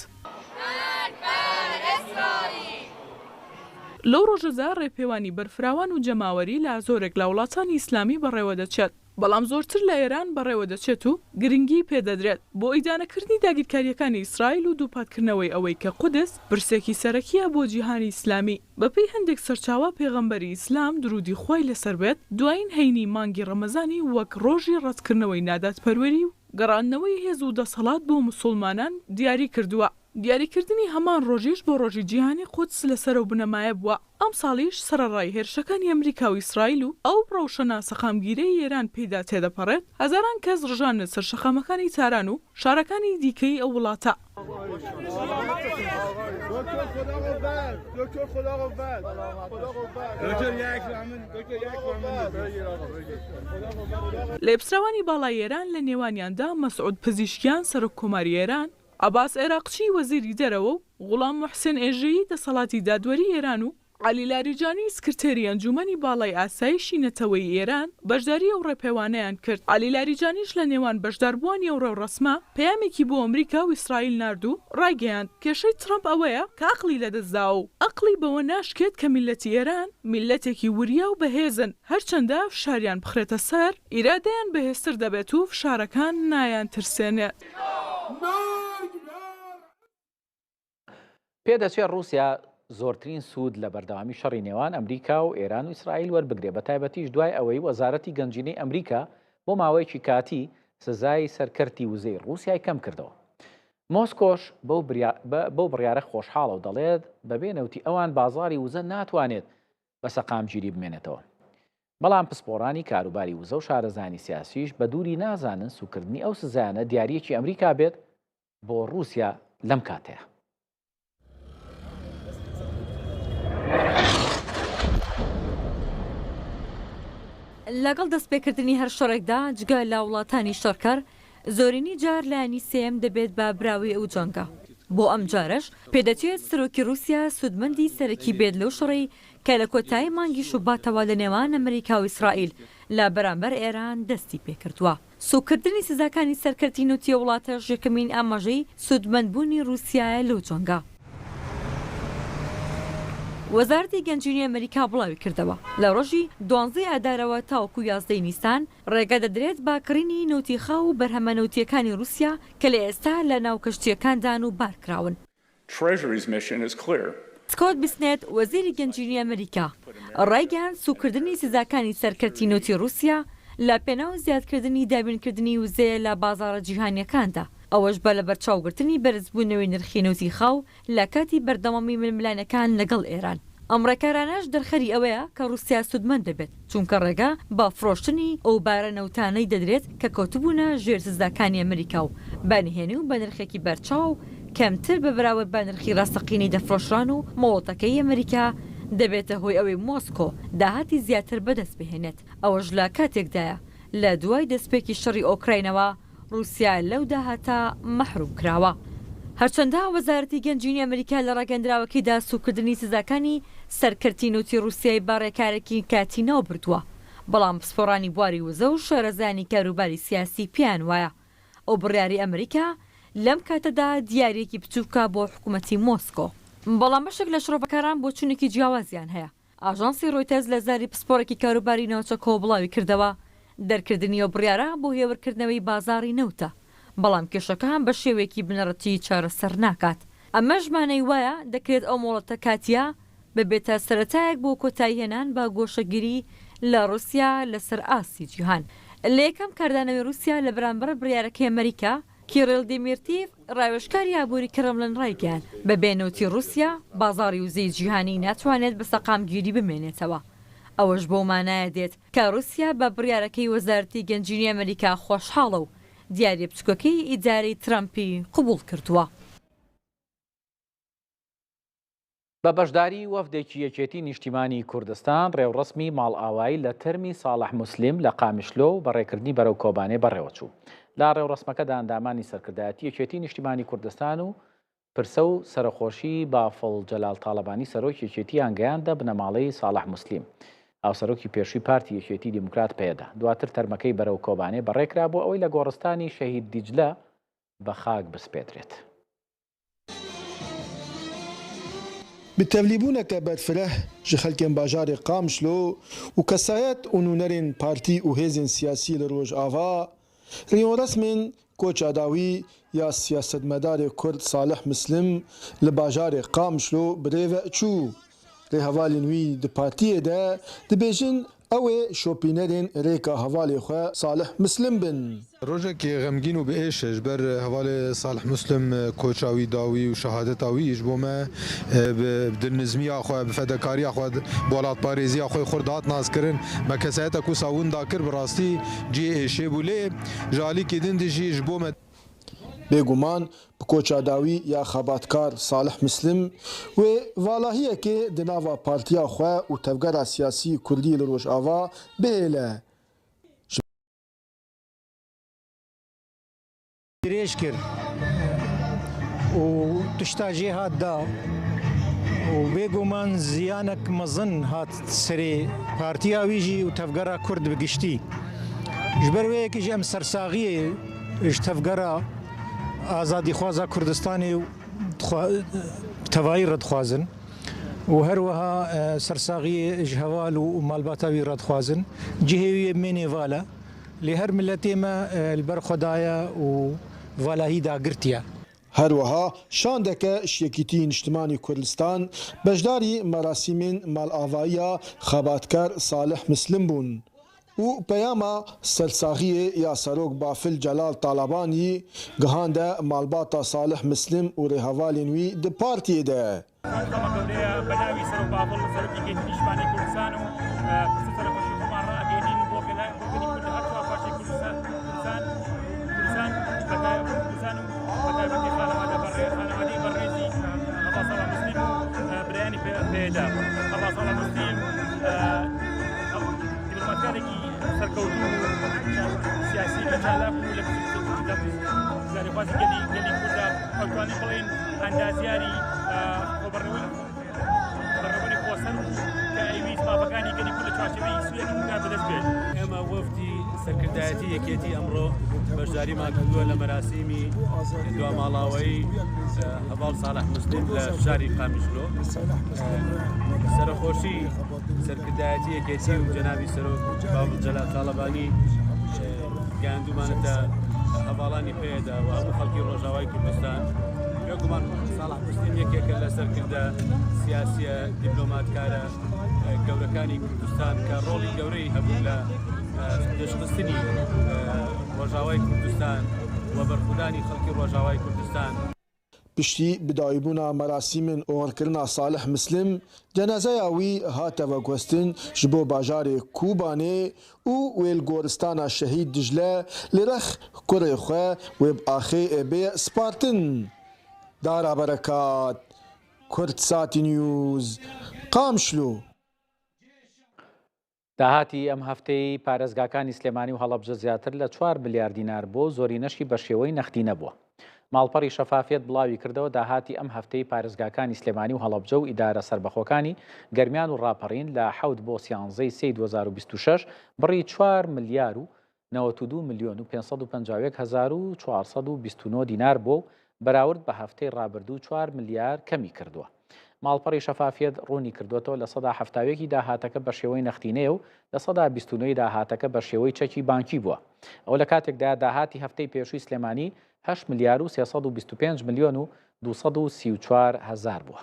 لەو ڕۆژەدا ڕێپێوانی بەرفراوان و جەماوەری لە زۆرێک لە وڵاتانی ئیسلامی بەڕێوە دەچێت، بەڵام زۆرتر لە ئێران بەڕێوە دەچێت و گرنگی پێدەدرێت بۆ ئیدانەکردنی داگیرکاریەکانی ئیسرائیل و دووپاتکردنەوەی ئەوەی کە قودس برسێکی سەرەکیە بۆ جیهانی ئیسلامی. بەپێی هەندێک سەرچاوە پێغەمبەری ئیسلام درودی خۆی لەسەر بێت دوایین هەینی مانگی ڕەمەزانی وەک ڕۆژی ڕەتکردنەوەی ناداتپەروەری و گەڕاندنەوەی هێز و دەسەڵات بۆ موسڵمانان دیاری کردووە. دیاریکردنی هەمان ڕۆژیش بۆ ڕۆژی جیهانی قودس لەسەر و بنەمایە بووە. ئەم ساڵیش سەرەڕای هێرشەکانی ئەمریکا و ئیسرائیل و ئەو ڕەوشەناسە خەمگیرەی ئێران پێدا تێدەپەڕێت، هەزاران کەس ڕژانە سەر شەقامەکانی تاران و شارەکانی دیکەی ئەو وڵاتە. لێپسراوانی باڵای ئێران لە نێوانیاندا مەسعود پزیشکیان سەرۆک کۆماری ئێران، عەباس عێراقچی وەزیری دەرەوە و غوڵام موحسین ئێژەیی دەسەڵاتی دادوەری ئێران و عەلی لاریجانی سکرتێری ئەنجومەنی باڵای ئاسایشی نەتەوەی ئێران بەشداری ئەو ڕێپێوانەیان کرد. عەلی لاریجانیش لە نێوان بەشداربووانی ئەو ڕێوڕەسمە پەیامێکی بۆ ئەمریکا و ئیسرائیل ناردوو ڕایگەیاند کێشەی ترامپ ئەوەیە کە عەقڵی لەدەستداوە و عەقڵی بەوە ناشکێت کە میلەتی ئێران میلەتێکی وریا و بەهێزن، هەرچەندە فشاریان بخرێتە سەر ئیرادەیان بەهێزتر دەبێت و فشارەکان نایان ترسێنێت. پێدەچێت رووسیا زۆرترین سوود لە بەردەوامی شەڕی نێوان ئەمریکا و ئێران و ئیسرائیل وەربگرێ، بە تایبەتیش دوای ئەوەی وەزارەتی گەنجینەی ئەمریکا بۆ ماوەیەکی کاتی سزای سەرکەرتی وزەی رووسیای کەم کردەوە. مۆسکۆش بەو بڕیارە خۆشحاڵە و دەڵێت بەبێ نەوتی ئەوان بازاری وزە ناتوانێت بە سەقامگیری بمێنێتەوە. بەڵام پسپۆڕانی کاروباری وزە و شارەزانی سیاسیش بە دووری نازانن سوکردنی ئەو سزایانە دیارەکی ئەمریکا بێت بۆ رووسیا لەم کاتەیە. لەگەڵ دەستپێکردنی هەر شەڕێکدا جگە لە وڵاتانی شەڕکەر زۆرینی جار لایانی سێم دەبێت بە براوی ئەو جەنگە. بۆ ئەم جارش پێدەچێت سەرۆکی رووسیا سوودمەندی سەرەکی بێت لەو شەڕی کە لە کۆتایی مانگی شوباتەوە لە نێوان ئەمریکا و ئیسرائیل لە بەرامبەر ئێران دەستی پێکردووە. سوکردنی سزاکانی سەرکەرتی نوتیە وڵاتەش یەکەمین ئاماژەی سوودمەندبوونی رووسیایە لەو جەنگە. وەزارەتی گەنجینی ئەمریکا بڵاوی کردەوە لە ڕۆژی 12 ئادارەوە تاوەکو 11 نیسان ڕێگە دەدرێت باکڕینی نەوتیخە و بەرهەمە نەوتیەکانی رووسیا کە لە ئێستا لە ناو کەشتیەکاندان و بارکراون. سکۆت بیسنێت وەزیری گەنجینی ئەمریکا ڕایگەیاند سوکردنی سزاکانی سەرکەرتی نوتی رووسیا لە پێناو زیادکردنی دابینکردنی وزەیە لە بازاڕە جیهانیەکاندا، ئەوەش بە لە بەرچاوگرتنی بەرزبوونەوەی نرخی نەوتیخە و لە کاتی بەردەوامی ململانەکان لەگەڵ ئێران. ئەمڕێکارانەش دەرخەری ئەوەیە کە رووسیا سوودمەند دەبێت چونکە ڕێگا بە فرۆشتنی ئەو بارە نەوتانەی دەدرێت کە کەوتبوونە ژێر سزاکانی ئەمریکا و بانهێنی و بە نرخێکی بەرچاو کەمتر بە بەراورد بە نرخی ڕاستەقینەی دەفرۆشران و مۆڵەتەکەی ئەمریکا دەبێتە هۆی ئەوەی مۆسکۆ داهاتی زیاتر بەدەست بهێنێت. ئەوەش لە کاتێکدایە لە دوای دەستپێکی شەڕی ئۆکراینەوە رووسیا لەو داهاتە مەحروم کراوە. هەرچەندە وەزارەتی گەنجینی ئەمریکا لە ڕاگەندراوەکەیدا سوکردنی سزاکانی سەرکەرتی نوتی رووسیای باڕێکارێکی کاتی ناو بردووە، بەڵام پسپۆڕانی بواری وزە و شارەزانی کاروباری سیاسی پیان وایە ئەو بڕیاری ئەمریکا لەم کاتەدا دیارێکی بچووکە بۆ حکوومەتی مۆسکۆ. بەڵام بەشێک لە شڕۆڤەکاران بۆ چونێکی جیاوازیان هەیە. ئاژانسی ڕۆیتەرز لە زاری پسپۆڕێکی کاروباری ناوچەکۆ بڵاوی کردەوە دەرکردنی ئەو بڕیارە بۆ هێورکردنەوەی بازاڕی نەوتە، بەڵام کێشەکان بە شێوێکی بنەڕەتی چارەسەر ناکات. ئەمە ژمانەی وایە دەکرێت ئەو مۆڵەتە کاتیە ببێتە سەرەتایەک بۆ کۆتایی هێنان بە گۆشەگیری لە رووسیا لەسەر ئاسی جیهان. لە یەکەم کاردانەوەی رووسیا لە بەرامبەر بڕیارەکەی ئەمریکا کیرل دیمیرتیف ڕاوێژکاری ئابووری کرملن ڕایگەیاند بەبێ نەوتی رووسیا بازاڕی وزەی جیهانی ناتوانێت بە سەقامگیری بمێنێتەوە. ئەوەش بۆ مانایە دێت کە رووسیا بە بڕیارەکەی وەزارەتی گەنجینی ئەمریکا خۆشحاڵە و دیاری بچکۆکەی ئیدارەی ترامپی قبول کردووە. بە بەشداری وەفدێکی یەکێتی نیشتیمانی کوردستان ڕێوڕسمی ماڵئاوایی لە تەرمی ساڵح موسلیم لە قامیشلۆ و بەڕێکردنی بەرەو کۆبانێ بەڕێوەچوو. لا ڕێوڕسمەکەدا ئەندامانی سەرکردایەتی یەکێتی نیشتیمانی کوردستان و پرسە و سەرخۆشی بافڵ جەلال تاڵەبانی سەرۆکی یەکێتی ئەنگەیاندا بنەماڵەی ساڵح موسلیم. هاوسەرۆکی پێشووی پارتی یەکێتی دیموکرات پێدا. دواتر تەرمەکەی بەرەو کۆبانێ بەڕێکرا بۆ ئەوەی لە گۆڕستانی شەهید دیجلە بە خاک بسپێترێت. بتەڤلیبوونەکە بەرفرە ji xelkên bajarê Qamişlo û kesayet û nûnerên partî û hêzên siyasî li Rojava rêyonresmên koça dawî ya siyasetmedarê Kurd Salih Mislim li bajarê Qamişlo bi rê ve çû. Rêhevalên wî di partiyê de dibêjin ew ê şopînerên rêka hevalê xwe Salih Mislim bin. Rojekê xemgîn û biêş ji ber hevalê Salih Mislim koça wî dawî û şehadeta wî ji bo me bi dilnizmiya xwe bi fedekariya xwe welatparêziya xwe Xurd hat nazkirin me kesayeta ku sawin da kir bi rastî cî êşê bû lê ji alîkê din de jî ji bo me Bêguman bi koça dawî ya xebatkar Salih Mislim wê valahiyekê di nava partiya xwe û tevgera siyasî Kurdî li Rojava bihêle. Dirêj kir û tişta jê hat da û bêguman ziyanek mezin hat serê partiya wî jî û tevgera Kurd bi giştî. Ji ber wê yekê jî em sersaxiyê ji tevgera azadîxwaza Kurdistanê tevayî redixwazin û her wiha sersaxiyê ji heval û malbata wî redixwazin. Cihê wî mênê vala lê her milletê me li ber xwedaya û valahî da girtiye. Her wiha şandeke ji Yekîtî Niştimanî Kurdistan beşdarî merasîmên malavayiya xebatkar Salih Mislim bûn. û peyama sersaxiyê ya Serok Bafil Celal Talabanî gihande malbata Salih Mislim û rêhevalên wî di partiyê de. بەناوی سەرۆک بافڵ سەرۆکی یەکێتی نیشتیمانی کوردستان و پرسە سەرخۆشی خۆمان ڕائگەیەنین بۆ گەلی کورد هەرچوا پاشای کوردستان و بەتایبەتی خانەوادە خانەوادەی بەڕێزی هەڵا ساڵح مسلیم و برایانی پێدا. هەڵا ساڵح مسلیم دیپلۆماتکارێکی سەرکەوتوو سیاسی بە چالاک و لە زاریخوازی گەلی کوردە ئەتوانین بڵێن ئەندازیاری بەڕێوەبوونی خۆسەر و کە ئەویست مافەکانی گەلی کورد لە چوارچێوەی سوێنی کورددا بەدەست بێت. ئێمە وەفدی سەرکردایەتی یەکێتی ئەمڕۆ بەشداریمان کردووە لە مەراسیمی دوا ماڵاوایی هەڤاڵ ساڵح مسلیم لە شاری قامیشلۆ. سەرخۆشی سەرکردایەتی یەکێتی و جەنابی سەرۆک بافڵ جەلال تاڵەبانی گەیاندومانەتە هەڤاڵانی پێدا و هەموو خەڵکی ڕۆژاوای کوردستان. بێگومان ساڵح مسلیم یەکێکە لە سەرکردە سیاسیە دیپلۆماتکارە گەورەکانی کوردستان کە ڕۆڵی گەورەی هەبوو لە دەشخستنی ڕۆژاوای کوردستان و بەرخودانی خەڵکی ڕۆژاوای کوردستان. Piştî bidayîbûna merasîmên oxirkirina Salih Mislim cenazeya wî hate veguhestin ji bo bajarê Kûbanê û wê li goristana Şehîd Dicle li rex kurê xwe wê bi axê êbê spartin. Dara berekat Kurdsatî News Qamişlo. داهاتی ئەم هەفتەی پارێزگاکانی سلێمانی و هەڵەبجە زیاتر لە 4 ملیار دینار بۆ زۆرینەشی بە شێوەی نەختی نەبووە. ماڵپەڕی شەفافیت بڵاوی کردەوە داهاتی ئەم هەفتەی پارێزگاکانی سلێمانی و هەڵەبجە و ئیدارە سەربەخۆکانی گەرمیان و ڕاپەڕین لە 7 بۆ 13 سی 2026 بڕی 4 ملیار و 92 میلیۆن و 551,429 دینار بۆ بەراورد بە هەفتەی ڕابردوو 4 ملیار کەمی کردووە. ماڵپەڕی شەفافیت ڕوونی کردوێتەوە لە 170 داهاتەکە بە شێوەی نەختینەیە و لە 129 داهاتەکە بە شێوەی چەکی بانکی بووە. ئەو لە کاتێکدا داهاتی هەفتەی پێشووی سلێمانی 8 ملیار و 325 میلیۆن و 234 هزار بووە.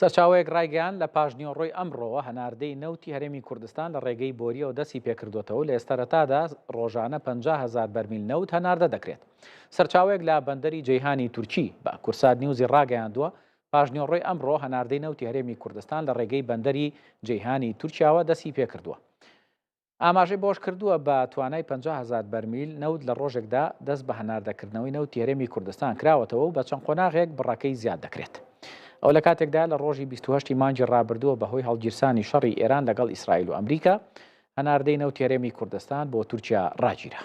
سەرچاوەیەک ڕایگەیان لە پاژنیۆڕۆی ئەمڕۆوە هەناردەی نەوتی هەرێمی کوردستان لە ڕێگەی بۆریەوە دەستی پێکردوێتەوە لە ئێستارەتادا ڕۆژانە 50,000 بەرمیل نەوت هەناردە دەکرێت. سەرچاوەیەک لە بەندەری جەیهانی تورکی بە کورسات نیوزی ڕاگەیاندووە پاژنیۆڕۆی ئەمڕۆ هەناردەی نەوتی هەرێمی کوردستان لە ڕێگەی بەندەری جەیهانی تورکیاوە دەستی پێکردووە. ئاماژەی بۆش کردووە بە توانای 50,000 بەرمیل نەوت لە ڕۆژێکدا دەست بە هەناردەکردنەوەی نەوتی هەرێمی کوردستان کراوەتەوە و بە چەند قۆناغێک بڕەکەی زیاد دەکرێت. ئەو لە کاتێکدا لە ڕۆژی 28 مانگی ڕابردووە بەهۆی هەڵگیرسانی شەڕی ئێران لەگەڵ ئیسرائیل و ئەمریکا هەناردەی نەوت هێرێمی کوردستان بۆ تورکیا ڕاگیرە.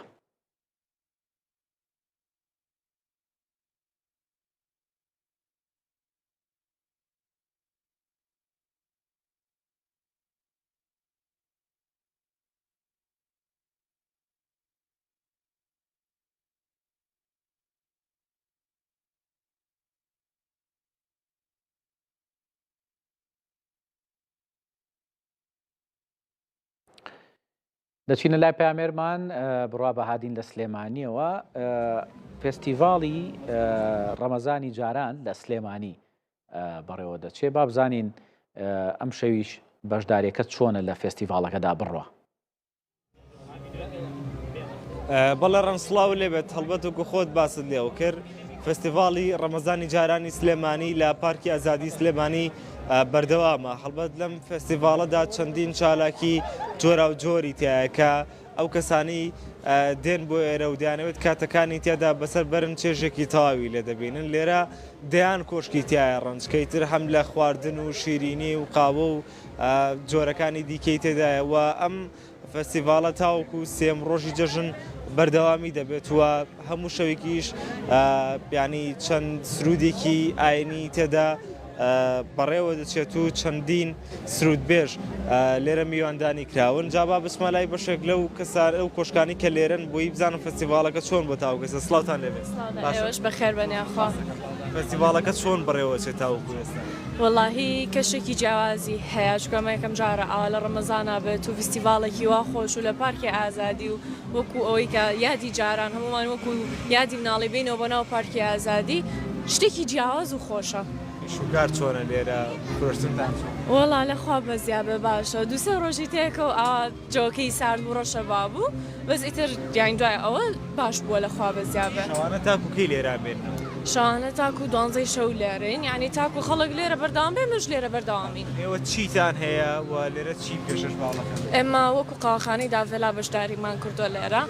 دەچینە لای پامێرمان بڕوا بە هادین لە سلێمانیەوە فێستیڤاڵی ڕەمەزانی جاران لە سلێمانی بەڕێوە دەچێت با بزانین ئەم شەویش بەشداریەکە چۆنە لە فێستیڤاڵەکەدا بڕوە. بەڵێ ڕەمسڵاو لێبێت هەڵبەت و خۆت باست لێەوە کرد فستیڤاڵی ڕەمەزانی جارانی سلێمانی لە پارکی ئازادی سلێمانی بەردەوامە هەڵبەت لەم فستیڤاڵەدا چەندین چالاکی جۆرا و جۆری تایەکە ئەو کەسانی دێن بۆ ئێرە و دەیانەوێت کاتەکانی تێدا بەسەر بەرن چێژێکی تەواوی لێ دەبینن لێرە دەیان کۆشکی تایە ڕەنجکەی تر هەم لە خواردن و شیرینی و قاوە و جۆرەکانی دیکەی تێدایەوە ئەم فستیڤاڵە تاوەکو سێم ڕۆژی جەژن بەردەوامی دەبێت وە هەموو شەوێکیش ینی چەند سرودێکی ئاینی تێدا بەڕێوە دەچێت و چەندین سرودبێژ لێرە میواندانی کراون جابا بچمە لای بەشێک لەو کەسار ئەو کۆشکانی کە لێرن بۆی بزانم فستیڤاڵەکە چۆن بۆ تاوکەسە سڵاوتان لێبێت باشش بەخێر بەنیاخوا فستیڤاڵەکە چۆن بڕێوە چێت تاوکو ئێستا وەڵاهی کەشێکی جیاوازی هەیە چکەمە یەکەم جارە ئاوا لە ڕەمەزانە بێت و فستیڤاڵێکی وا خۆش و لە پارکی ئازادی و وەکو ئەوەی کە یادی جاران هەمومان وەکو یادی مناڵی بینەوە بۆ ناو پارکی ئازادی شتێکی جیاواز و خۆشە. شوگار چۆنە لێرە فرۆشتنتان وەڵا لەخوا بەزیابە باشە دووسێ ڕۆژی تێکەوە ئاوا جۆکەی سارد و ڕەشە بابوو بەس ئیتر دیان دوای ئەوە باش بووە لەخوا بەزیابە شەوانە تاکوکەی لێرا بێنەوە شانە تاکو دوانزەی شەو لێرین یعنی تاکو خەڵک لێرە بەردەوام بێ مش لێرە بەردەوامین ئێوە چیتان هەیە و لێرە چی پێشش باڵەکەن ئێمە وەکو قاوەخانەی داڤێلا بەشداریمان کردووە لێرە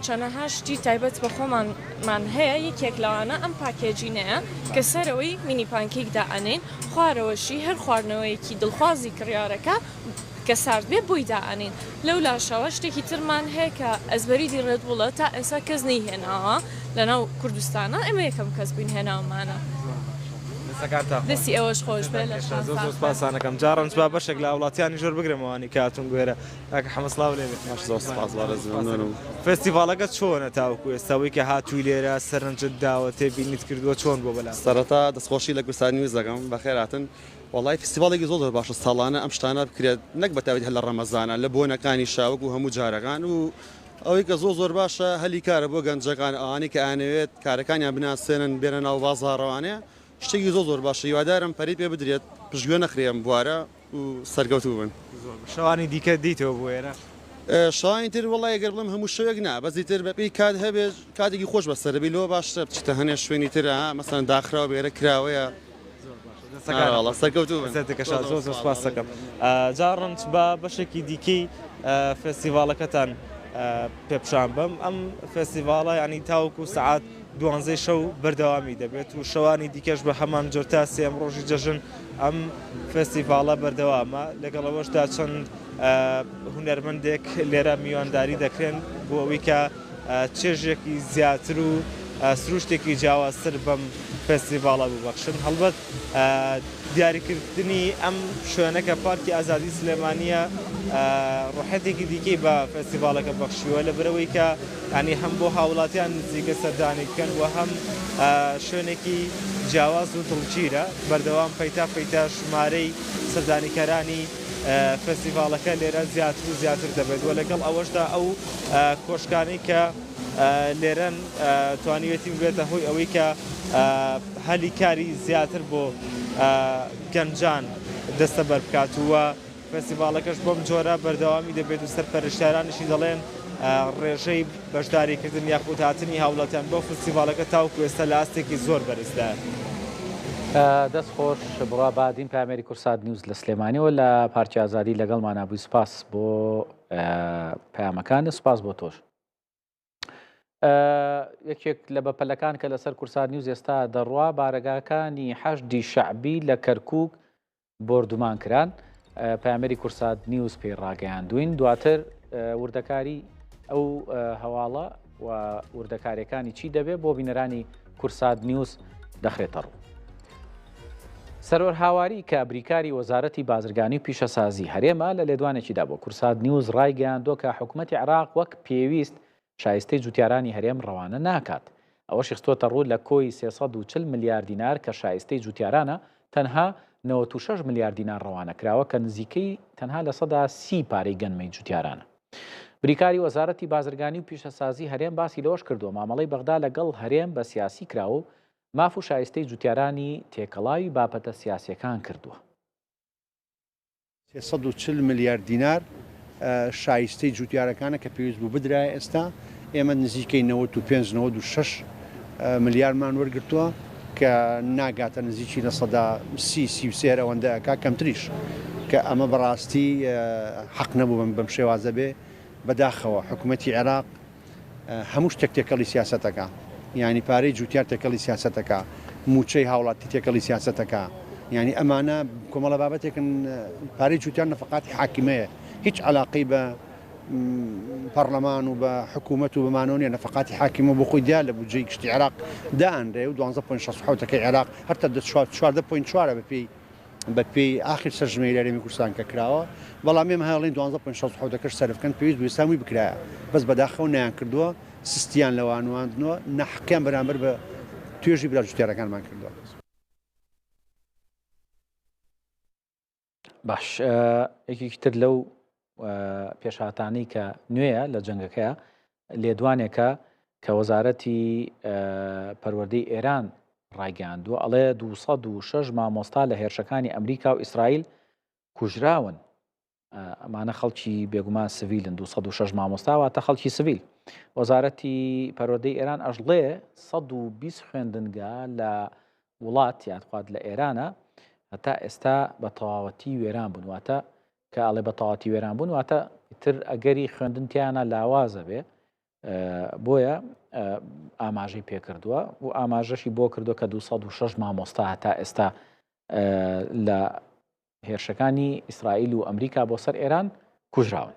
چەندەها شتی تایبەت بە خۆمانمان هەیە یەکێک لەوانە ئەم پاکێجینەیە کە سەرەوەی مینی پانکێکدا ئەنین خوارەوەشی هەر خواردنەوەیەکی دڵخوازی کڕیارەکە کە سارد بێ بۆی دائنین لەو لاشەوە شتێکی ترمان هەیە کە ئەزبەریدی ڕێت بوڵە تا ئێستا کەس نەیهێناوە لەناو کوردستانە ئێمە یەکەم کەس بووین هێناومانە دەستی ئەوەش خۆش بێ لە زۆر سپاسانەکەم جاڕنج با بەشێک لە وڵاتیانی ژۆر بگرمەوەنی کاتون گوێرە کاکە حەمەسڵاو لێبێت زۆر سپاس فستیڤاڵەکە چۆنە تاوەکو ئێستاوەی کە هاتووی لێرە سەرنجت داوە تێبینیت کردووە چۆن بۆ بەلا سەرەتا دەستخۆشی لە کوردستانی ویست دەکەم بەخێراتن وڵی فستیڤاڵێکی زۆر باشە ساڵانە ئەم شتانە بکرێت نەک بەتاویت هەر لە ڕەمەزانە لە بۆنەکانی شاوەک و هەموو جارەکان و ئەوەی کە زۆر باشە هەلی کارە بۆ گەنجەکان ئەوانی کە ئاەوێت کارەکانیان بناسێنن بێنە ناو بازاڕەوانەیە شتێکی زۆر باشە هیوادارم پەری پێ بدرێت پشتگوێ نەخرێم بوارە و سەرگەوتوو بن شەوانی دیکە دیتەوە بۆ ئێرە شاین تر وڵی ئەگەر بڵم هەموو شەوێک نا بەزی تر بەپی کات هەبێت کاتێکی خۆش بەسەربی لەوە باشتر بچتە هەنێ شوێنی تر مەسەن داخراوە بێرە کراوەیە زۆر سپاس دەکەم جاڕنج بە بەشێکی دیکەی فستیڤاڵەکەتان پێپشان بم ئەم فستیڤاڵە ینی تاوەکو سعات دوانزەی شەو بەردەوامی دەبێت و شەوانی دیکەش بە هەمان جۆرتا سێم ڕۆژی جەژن ئەم فستیڤاڵە بەردەوامە لەگەڵەوەشدا چەند هونەرمەندێک لێرە میوانداری دەکرێن بۆ ئەوەی کە چێژێکی زیاتر و سروشتێکی جیاوازتر بەم فستیڤاڵە ببەخشن هەڵبەت دیاریکردنی ئەم شوێنەکە پارکی ئازادی سلێمانیە ڕحەتێکی دیکەی بە فستیڤاڵەکە بەخشیوە لە برەوەی کە ینی هەم بۆ هاوڵاتیان نزیکە سەردانی بکەن و هەم شوێنێکی جیاواز و دڵگیرە بەردەوام پەیتا ژمارەی سەردانیکەرانی فستیڤاڵەکە لێرە زیاتر و زیاتر دەبێت وە لەگەڵ ئەوەشدا ئەو کۆشکانی کە لێرەن توانیوێتی بێتە هۆی ئەوەی کە هەلی کاری زیاتر بۆ گەنجان دەستە بەربکاتووە فستیڤاڵەکەش بۆم جۆرە بەردەوامی دەبێت و سەرپەرشتارانشی دەڵێن ڕێژەی بەشداریکردن یاخود هاتنی هاوڵاتیان بۆ فستیڤاڵەکە تاوەکو ئێستا لە ئاستێکی زۆر بەرزدا دەست خۆش بڕا بادین پامێری کورسات نیوز لە سلێمانیەوە لە پارکی ئازادی لەگەڵمان نبووی سپاس بۆ پەیامەکان سپاس بۆ تۆش یەکێک لە بەپەلەکان کە لەسەر کورسات نیوز ئێستا دەڕوا بارەگاکانی حەشدی شەعبی لە کەرکووک بردومان کران پامەری کورسات نیوز پێی ڕاگەیاندوین دواتر وردەکاری ئەو هەواڵە و وردەکاریەکانی چی دەبێت بۆ بینەرانی کورسات نیوز دەخرێتە ڕوو. سەرۆر هاواری کە بریکاری وەزارەتی بازرگانی و پیشەسازی هەرێمە لە لێدوانێکیدا بۆ کورسات نیوز ڕایگەیاندووە کە حکوومەتی عێراق وەک پێویست شایستەی جوتیارانی هەرێم ڕەوانە ناکات. ئەوە شخستۆتە ڕوو لە کۆی 340 ملیار دینار کە شایستەی جوتیارانە تەنها 96 ملیار دینار ڕەوانە کراوە کە نزیکەی تەنها لە سەدا 30 پارەی گەنمەی جوتیارانە. بریکاری وەزارەتی بازرگانی و پیشەسازی هەرێم باسی لەوەش کردووە مامەڵەی بەغدا لەگەڵ هەرێم بە سیاسی کراوە و ماف و شایستەی جوتیارانی تێکەڵاوی بابەتە سیاسیەکان کردووە. 340 ملیار دینار شایستەی جوتیارەکانە کە پێویست بوو بدرایە ئێستا ئێمە نزیکەی 95-96 ملیارمان وەرگرتووە کە ناگاتە نزیکی لە سەدا 30-33 ئەوەندەکە کەمتریش کە ئەمە بەڕاستی حەق نەبوو بەم شێوازە بێ بەداخەوە حکوومەتی عێراق هەموو شتێک تێکەڵی سیاسەتەکە یعنی پارەی جوتیار تێکەڵی سیاسەتەکە موچەی هاوڵاتی تێکەڵی سیاسەتەکە یعنی ئەمانە کۆمەڵە بابەتێکن پارەی جوتیار نەفقاتی حاکمەیە هیچ علاقی بە پەرلەمان و بە حکوومەت و بەمانۆنیە نەفقاتی حاکمە بۆ خۆی دیا لە بودجەی گشتی عێراق دائەنرێ و 12.6 عێراق هەر 14.4 بەپێی ئاخر سەرژمەی لەرێمی کوردستان کە کراوە بەڵام ئێمە هەڵێن 12.6 سەرفکەن پێویست بوو سامی بکرایە بەس بەداخەوە نیان کردووە سستیان لەوانواندنەوە نەحکەم بەرامبەر بە توێژی برا جوتیارەکانمان کردووە. باش یەکێکی تر لەو پێشهاتانەی کە نوێیە لە جەنگەکەیە لێدوانێکە کە وەزارەتی پەروەردەی ئێران ڕایگەیاندووە ئەڵێ 206 مامۆستا لە هێرشەکانی ئەمریکا و ئیسرائیل کوژراون. ئەمانە خەڵکی بێگومان سڤیلن 206 مامۆستاوە تا خەڵکی سڤیل. وەزارەتی پەروەردەی ئێران ئەژڵێ 120 خوێندنگە لە وڵات یانخوات لە ئێرانە هەتا ئێستا بە تەواوەتی وێران بوون واتە کە ئەڵێ بە تەواوەتی وێران بوون واتە تر ئەگەری خوێندنتیانە لاوازە بێ بۆیە ئاماژەی پێکردووە و ئاماژەشی بۆ کردو کە 206 مامۆستا هەتا ئێستا لە هێرشەکانی ئیسرائیل و ئەمریکا بۆ سەر ئێران کوژراون.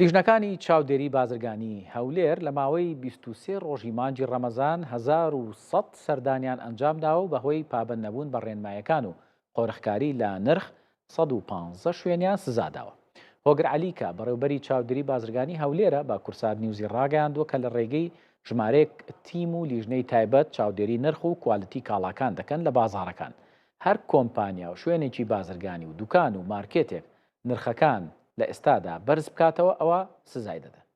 لیژنەکانی چاودێری بازرگانی هەولێر لە ماوەی 23 ڕۆژی مانجی ڕەمەزان 1100 سەردانیان ئەنجامداوە و بەهۆی پابەند نەبوون بە ڕێنمایەکان و قۆرەخکاری لە نرخ 115 شوێنیان سزاداوە. هۆگر عەلیکە بەڕێوبەری چاودێری بازرگانی هەولێرە بە کورسات نیوزی ڕاگەیاندووە کە لە ڕێگەی ژمارەیەک تیم و لیژنەی تایبەت چاودێری نرخ و کوالتی کاڵاکان دەکەن لە بازاڕەکان. هەر کۆمپانیا و شوێنێکی بازرگانی و دوکان و مارکێتێک نرخەکان لە ئێستادا بەرز بکاتەوە ئەوە سزای دەدەن.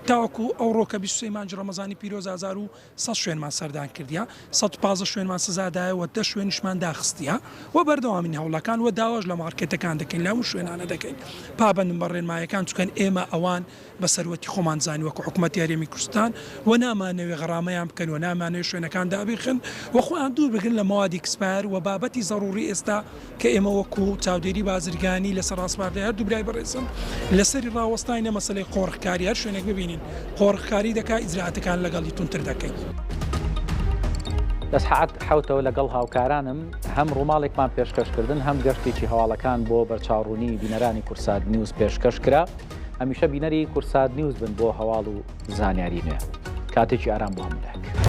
تاوەکو ئەوڕۆکە 23 مانجی ڕەمەزانی پیرۆز 1100 شوێنمان سەردان کردیا 115 شوێنمان سزادایەوە 10 شوێنیشمان داخستیە و بەردەوامین هەوڵەکان و داواش لە مارکێتەکان دەکەین لەموو شوێنانە دەکەین پابەندم بە ڕێنمایەکان چکەن ئێمە ئەوان بە سەروەتی خۆمان زانی وەکو حکوومەتی هەرێمی کوردستان و نامانەوێ غەڕامەیان بکەن و نامانەوێ شوێنەکان دابیخن و خۆیان دوور بگرن لە مەوادی کسپار و بابەتی زەڕوری ئێستا کە ئێمە وەکو چاودێری بازرگانی لەسەر ڕاستپاردە هەردوو برای بەڕێزم لەسەری ڕاوەستاینە مەسەلەی قۆڕخکاری هەر شوێنێک ببینین قۆڕخکاری دەکا ئیجراعاتەکان لەگەڵی تونتر دەکەین. دەسحات حوتەوە لەگەڵ هاوکارانم هەم ڕووماڵێکمان پێشکەشکردن هەم گەشتێکی هەواڵەکان بۆ بەرچاوڕوونی بینەرانی کورسات نیوز پێشکەش کرا. هەمیشە بینەری کورسات نیوز بن بۆ هەواڵ و زانیاری نوێ. کاتێکی ئارام بۆ هەموو لایەک.